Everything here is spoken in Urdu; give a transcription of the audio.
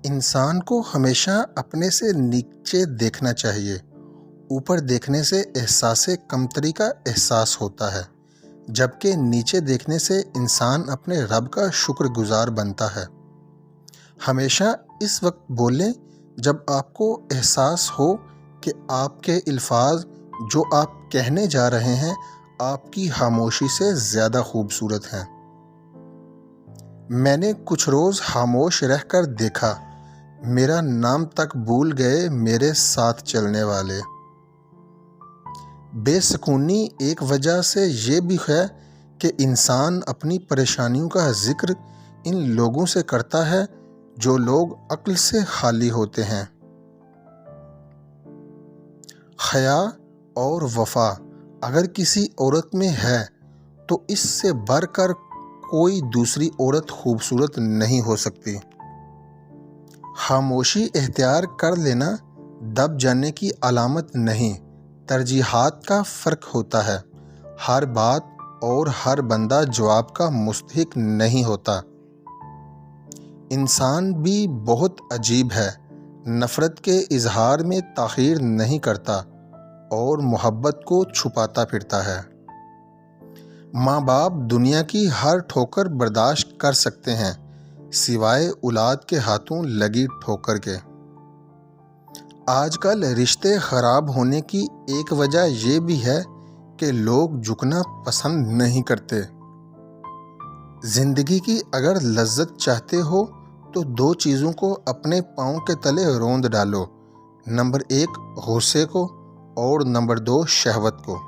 انسان کو ہمیشہ اپنے سے نیچے دیکھنا چاہیے۔ اوپر دیکھنے سے احساس کمتری کا احساس ہوتا ہے، جبکہ نیچے دیکھنے سے انسان اپنے رب کا شکر گزار بنتا ہے۔ ہمیشہ اس وقت بولیں جب آپ کو احساس ہو کہ آپ کے الفاظ جو آپ کہنے جا رہے ہیں آپ کی خاموشی سے زیادہ خوبصورت ہیں۔ میں نے کچھ روز خاموش رہ کر دیکھا، میرا نام تک بھول گئے میرے ساتھ چلنے والے۔ بے سکونی ایک وجہ سے یہ بھی ہے کہ انسان اپنی پریشانیوں کا ذکر ان لوگوں سے کرتا ہے جو لوگ عقل سے خالی ہوتے ہیں۔ حیا اور وفا اگر کسی عورت میں ہے تو اس سے بڑھ کر کوئی دوسری عورت خوبصورت نہیں ہو سکتی۔ خاموشی اختیار کر لینا دب جانے کی علامت نہیں، ترجیحات کا فرق ہوتا ہے۔ ہر بات اور ہر بندہ جواب کا مستحق نہیں ہوتا۔ انسان بھی بہت عجیب ہے، نفرت کے اظہار میں تاخیر نہیں کرتا اور محبت کو چھپاتا پھرتا ہے۔ ماں باپ دنیا کی ہر ٹھوکر برداشت کر سکتے ہیں سوائے اولاد کے ہاتھوں لگی ٹھوکر کے۔ آج کل رشتے خراب ہونے کی ایک وجہ یہ بھی ہے کہ لوگ جھکنا پسند نہیں کرتے۔ زندگی کی اگر لذت چاہتے ہو تو دو چیزوں کو اپنے پاؤں کے تلے روند ڈالو، نمبر 1 غصے کو اور نمبر 2 شہوت کو۔